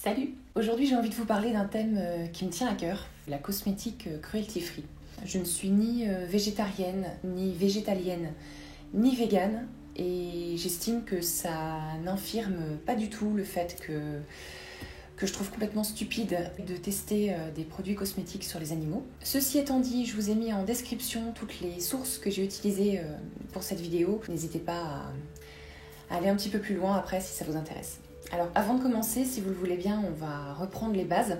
Salut! Aujourd'hui j'ai envie de vous parler d'un thème qui me tient à cœur, la cosmétique cruelty free. Je ne suis ni végétarienne, ni végétalienne, ni végane et j'estime que ça n'infirme pas du tout le fait que je trouve complètement stupide de tester des produits cosmétiques sur les animaux. Ceci étant dit, je vous ai mis en description toutes les sources que j'ai utilisées pour cette vidéo. N'hésitez pas à aller un petit peu plus loin après si ça vous intéresse. Alors avant de commencer, si vous le voulez bien, on va reprendre les bases.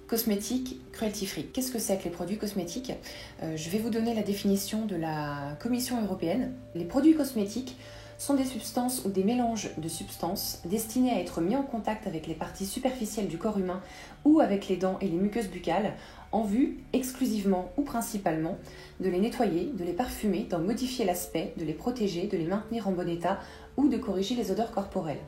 Cosmétique cruelty free. Qu'est-ce que c'est que les produits cosmétiques ? Je vais vous donner la définition de la Commission européenne. Les produits cosmétiques sont des substances ou des mélanges de substances destinés à être mis en contact avec les parties superficielles du corps humain ou avec les dents et les muqueuses buccales en vue, exclusivement ou principalement, de les nettoyer, de les parfumer, d'en modifier l'aspect, de les protéger, de les maintenir en bon état ou de corriger les odeurs corporelles.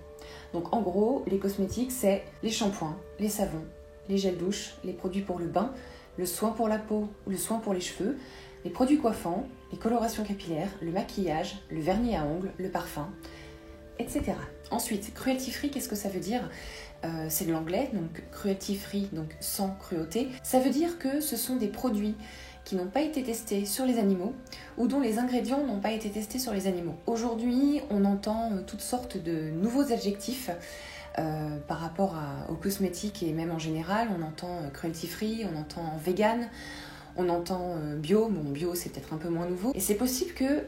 Donc en gros, les cosmétiques, c'est les shampoings, les savons, les gels douche, les produits pour le bain, le soin pour la peau ou le soin pour les cheveux, les produits coiffants, les colorations capillaires, le maquillage, le vernis à ongles, le parfum, etc. Ensuite, cruelty free, qu'est-ce que ça veut dire ? C'est de l'anglais, donc cruelty free, donc sans cruauté. Ça veut dire que ce sont des produits qui n'ont pas été testés sur les animaux ou dont les ingrédients n'ont pas été testés sur les animaux. Aujourd'hui, on entend toutes sortes de nouveaux adjectifs par rapport aux cosmétiques et même en général. On entend cruelty free, on entend vegan, on entend bio. Bon, bio c'est peut-être un peu moins nouveau. Et c'est possible que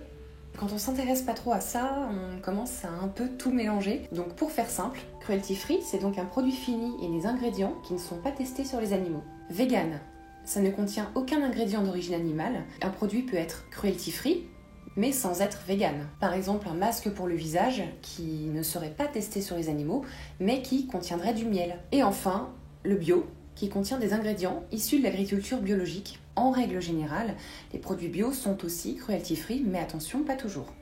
quand on s'intéresse pas trop à ça, on commence à un peu tout mélanger. Donc pour faire simple, cruelty free, c'est donc un produit fini et les ingrédients qui ne sont pas testés sur les animaux. Vegan, ça ne contient aucun ingrédient d'origine animale. Un produit peut être cruelty free, mais sans être vegan. Par exemple, un masque pour le visage qui ne serait pas testé sur les animaux, mais qui contiendrait du miel. Et enfin, le bio, qui contient des ingrédients issus de l'agriculture biologique. En règle générale, les produits bio sont aussi cruelty free, mais attention, pas toujours.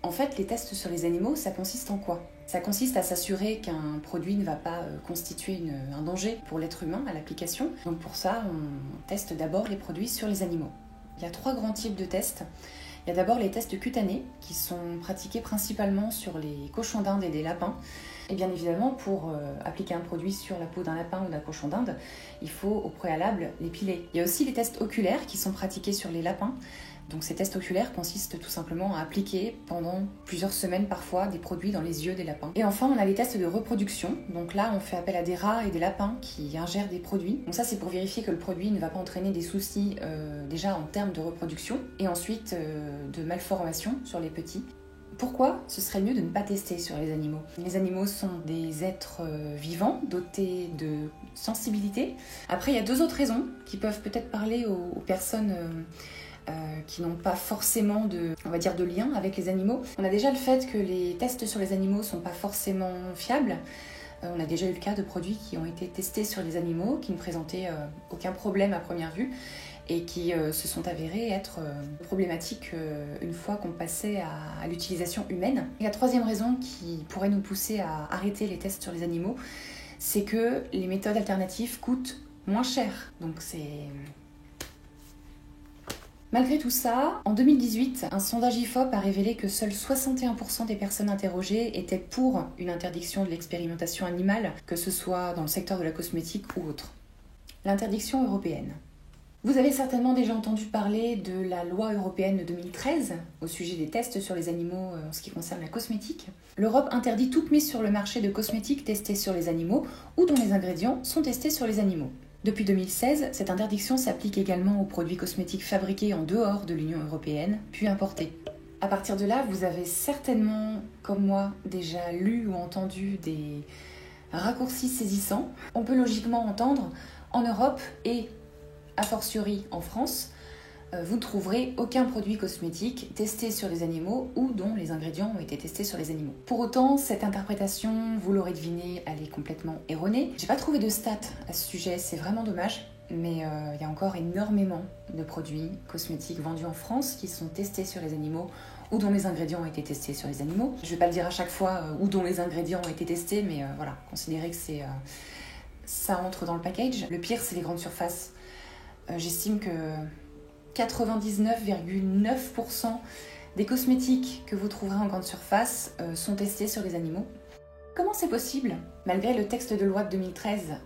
En fait, les tests sur les animaux, ça consiste en quoi ? Ça consiste à s'assurer qu'un produit ne va pas constituer un danger pour l'être humain à l'application. Donc pour ça, on teste d'abord les produits sur les animaux. Il y a 3 grands types de tests. Il y a d'abord les tests cutanés qui sont pratiqués principalement sur les cochons d'Inde et des lapins. Et bien évidemment, pour appliquer un produit sur la peau d'un lapin ou d'un cochon d'Inde, il faut au préalable l'épiler. Il y a aussi les tests oculaires qui sont pratiqués sur les lapins. Donc ces tests oculaires consistent tout simplement à appliquer pendant plusieurs semaines parfois des produits dans les yeux des lapins. Et enfin, on a les tests de reproduction. Donc là, on fait appel à des rats et des lapins qui ingèrent des produits. Donc ça, c'est pour vérifier que le produit ne va pas entraîner des soucis déjà en termes de reproduction et ensuite de malformation sur les petits. Pourquoi ce serait mieux de ne pas tester sur les animaux ? Les animaux sont des êtres vivants, dotés de sensibilité. Après, il y a 2 autres raisons qui peuvent peut-être parler aux personnes qui n'ont pas forcément de lien avec les animaux. On a déjà le fait que les tests sur les animaux ne sont pas forcément fiables. On a déjà eu le cas de produits qui ont été testés sur les animaux, qui ne présentaient aucun problème à première vue et qui se sont avérés être problématiques une fois qu'on passait à l'utilisation humaine. Et la 3e raison qui pourrait nous pousser à arrêter les tests sur les animaux, c'est que les méthodes alternatives coûtent moins cher. Donc Malgré tout ça, en 2018, un sondage IFOP a révélé que seuls 61% des personnes interrogées étaient pour une interdiction de l'expérimentation animale, que ce soit dans le secteur de la cosmétique ou autre. L'interdiction européenne. Vous avez certainement déjà entendu parler de la loi européenne de 2013 au sujet des tests sur les animaux en ce qui concerne la cosmétique. L'Europe interdit toute mise sur le marché de cosmétiques testés sur les animaux ou dont les ingrédients sont testés sur les animaux. Depuis 2016, cette interdiction s'applique également aux produits cosmétiques fabriqués en dehors de l'Union européenne, puis importés. À partir de là, vous avez certainement, comme moi, déjà lu ou entendu des raccourcis saisissants. On peut logiquement entendre en Europe et a fortiori en France, vous ne trouverez aucun produit cosmétique testé sur les animaux ou dont les ingrédients ont été testés sur les animaux. Pour autant, cette interprétation, vous l'aurez deviné, elle est complètement erronée. J'ai pas trouvé de stats à ce sujet, c'est vraiment dommage, mais il y a encore énormément de produits cosmétiques vendus en France qui sont testés sur les animaux ou dont les ingrédients ont été testés sur les animaux. Je vais pas le dire à chaque fois ou dont les ingrédients ont été testés, mais voilà, considérez que ça entre dans le package. Le pire, c'est les grandes surfaces. J'estime que 99,9% des cosmétiques que vous trouverez en grande surface sont testés sur les animaux. Comment c'est possible? Malgré le texte de loi de 2013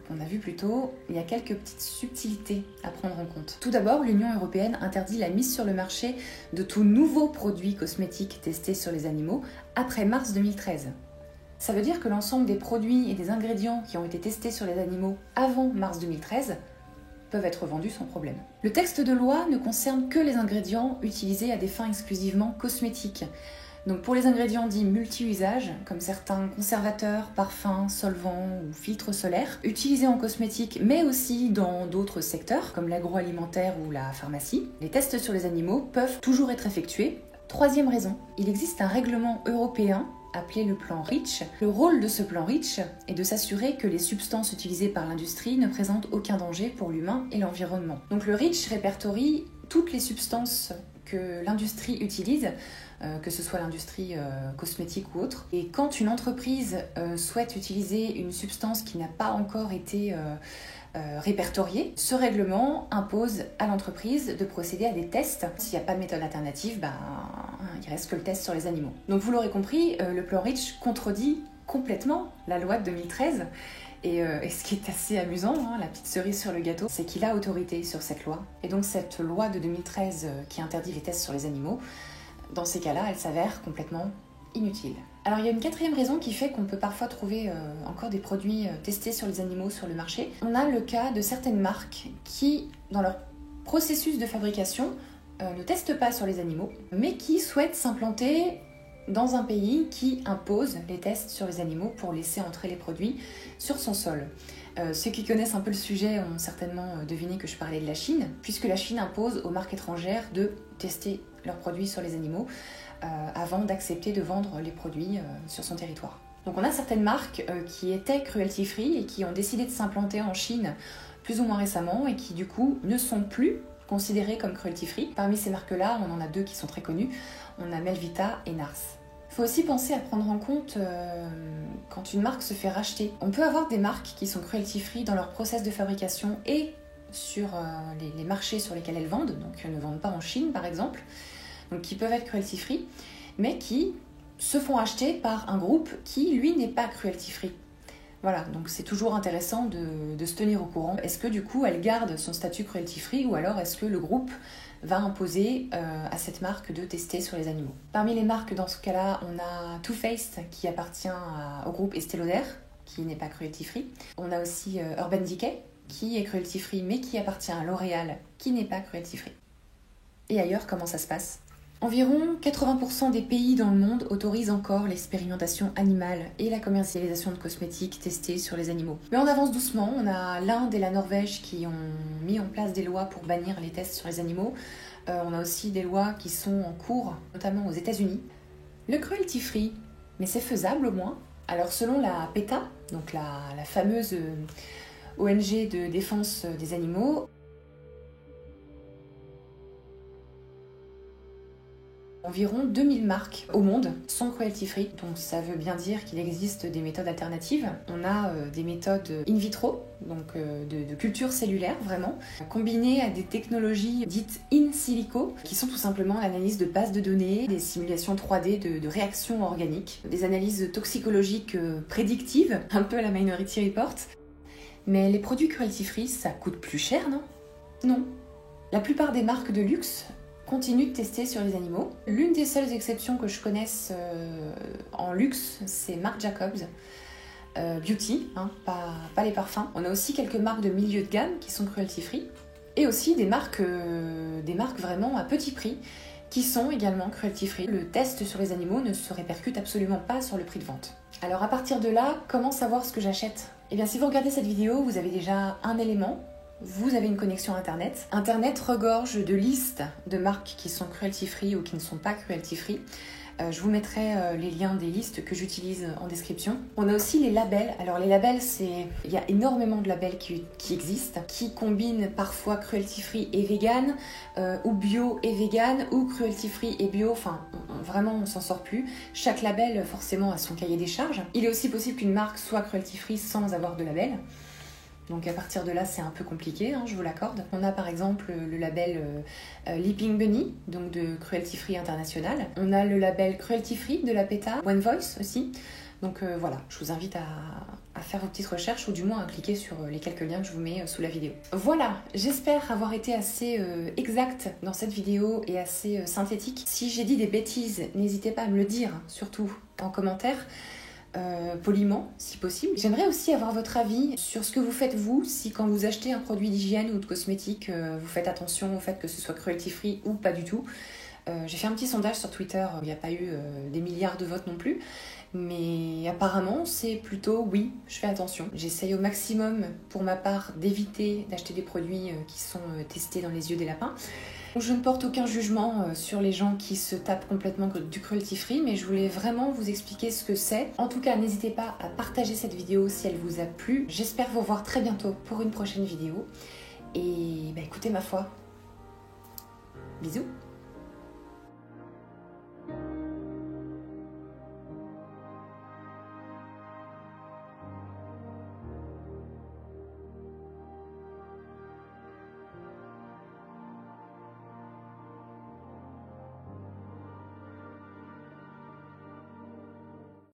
qu'on a vu plus tôt, il y a quelques petites subtilités à prendre en compte. Tout d'abord, l'Union européenne interdit la mise sur le marché de tout nouveau produit cosmétique testé sur les animaux après mars 2013. Ça veut dire que l'ensemble des produits et des ingrédients qui ont été testés sur les animaux avant mars 2013 peuvent être vendus sans problème. Le texte de loi ne concerne que les ingrédients utilisés à des fins exclusivement cosmétiques. Donc pour les ingrédients dits multi-usages, comme certains conservateurs, parfums, solvants ou filtres solaires, utilisés en cosmétique mais aussi dans d'autres secteurs, comme l'agroalimentaire ou la pharmacie, les tests sur les animaux peuvent toujours être effectués. Troisième raison, il existe un règlement européen appelé le plan REACH. Le rôle de ce plan REACH est de s'assurer que les substances utilisées par l'industrie ne présentent aucun danger pour l'humain et l'environnement. Donc le REACH répertorie toutes les substances que l'industrie utilise, que ce soit l'industrie cosmétique ou autre. Et quand une entreprise souhaite utiliser une substance qui n'a pas encore été répertoriée, ce règlement impose à l'entreprise de procéder à des tests. S'il n'y a pas de méthode alternative, il reste que le test sur les animaux. Donc vous l'aurez compris, le plan REACH contredit complètement la loi de 2013. Et ce qui est assez amusant, la petite cerise sur le gâteau, c'est qu'il a autorité sur cette loi. Et donc cette loi de 2013 qui interdit les tests sur les animaux, dans ces cas-là, elle s'avère complètement inutile. Alors il y a une quatrième raison qui fait qu'on peut parfois trouver encore des produits testés sur les animaux sur le marché. On a le cas de certaines marques qui, dans leur processus de fabrication, ne testent pas sur les animaux, mais qui souhaitent s'implanter dans un pays qui impose les tests sur les animaux pour laisser entrer les produits sur son sol. Ceux qui connaissent un peu le sujet ont certainement deviné que je parlais de la Chine, puisque la Chine impose aux marques étrangères de tester leurs produits sur les animaux avant d'accepter de vendre les produits sur son territoire. Donc on a certaines marques qui étaient cruelty-free et qui ont décidé de s'implanter en Chine plus ou moins récemment et qui du coup ne sont plus considérées comme cruelty-free. Parmi ces marques-là, on en a deux qui sont très connues. On a Melvita et Nars. Il faut aussi penser à prendre en compte quand une marque se fait racheter. On peut avoir des marques qui sont cruelty-free dans leur process de fabrication et sur les marchés sur lesquels elles vendent, donc elles ne vendent pas en Chine par exemple, donc qui peuvent être cruelty-free, mais qui se font acheter par un groupe qui, lui, n'est pas cruelty-free. Voilà, donc c'est toujours intéressant de se tenir au courant. Est-ce que du coup elle garde son statut cruelty-free ou alors est-ce que le groupe va imposer à cette marque de tester sur les animaux? Parmi les marques dans ce cas-là, on a Too Faced qui appartient au groupe Estée Lauder, qui n'est pas cruelty-free. On a aussi Urban Decay qui est cruelty-free mais qui appartient à L'Oréal, qui n'est pas cruelty-free. Et ailleurs, comment ça se passe? Environ 80% des pays dans le monde autorisent encore l'expérimentation animale et la commercialisation de cosmétiques testés sur les animaux. Mais on avance doucement, on a l'Inde et la Norvège qui ont mis en place des lois pour bannir les tests sur les animaux. On a aussi des lois qui sont en cours, notamment aux États-Unis. Le cruelty free, mais c'est faisable au moins. Alors selon la PETA, donc la fameuse ONG de défense des animaux, environ 2000 marques au monde sont cruelty-free, donc ça veut bien dire qu'il existe des méthodes alternatives. On a des méthodes in vitro, donc de culture cellulaire vraiment, combinées à des technologies dites in silico, qui sont tout simplement l'analyse de bases de données, des simulations 3D de réactions organiques, des analyses toxicologiques prédictives, un peu à la Minority Report. Mais les produits cruelty-free, ça coûte plus cher, non? Non. La plupart des marques de luxe continue de tester sur les animaux. L'une des seules exceptions que je connaisse en luxe, c'est Marc Jacobs. Beauty, pas les parfums. On a aussi quelques marques de milieu de gamme qui sont cruelty-free. Et aussi des marques vraiment à petit prix qui sont également cruelty-free. Le test sur les animaux ne se répercute absolument pas sur le prix de vente. Alors à partir de là, comment savoir ce que j'achète? Eh bien si vous regardez cette vidéo, vous avez déjà un élément. Vous avez une connexion Internet. Internet regorge de listes de marques qui sont cruelty-free ou qui ne sont pas cruelty-free. Je vous mettrai les liens des listes que j'utilise en description. On a aussi les labels. Alors les labels, il y a énormément de labels qui existent, qui combinent parfois cruelty-free et vegan, ou bio et vegan, ou cruelty-free et bio. Enfin, vraiment, on s'en sort plus. Chaque label, forcément, a son cahier des charges. Il est aussi possible qu'une marque soit cruelty-free sans avoir de label. Donc à partir de là, c'est un peu compliqué, je vous l'accorde. On a par exemple le label Leaping Bunny, donc de Cruelty Free International. On a le label Cruelty Free de la PETA, One Voice aussi, Donc voilà, je vous invite à faire vos petites recherches ou du moins à cliquer sur les quelques liens que je vous mets sous la vidéo. Voilà, j'espère avoir été assez exacte dans cette vidéo et assez synthétique. Si j'ai dit des bêtises, n'hésitez pas à me le dire, surtout en commentaire. Poliment si possible. J'aimerais aussi avoir votre avis sur ce que vous faites vous, si quand vous achetez un produit d'hygiène ou de cosmétique, vous faites attention au fait que ce soit cruelty free ou pas du tout. J'ai fait un petit sondage sur Twitter, il n'y a pas eu des milliards de votes non plus, mais apparemment c'est plutôt oui, je fais attention. J'essaye au maximum pour ma part d'éviter d'acheter des produits qui sont testés dans les yeux des lapins. Je ne porte aucun jugement sur les gens qui se tapent complètement du cruelty free, mais je voulais vraiment vous expliquer ce que c'est. En tout cas, n'hésitez pas à partager cette vidéo si elle vous a plu. J'espère vous voir très bientôt pour une prochaine vidéo. Et écoutez ma foi, bisous.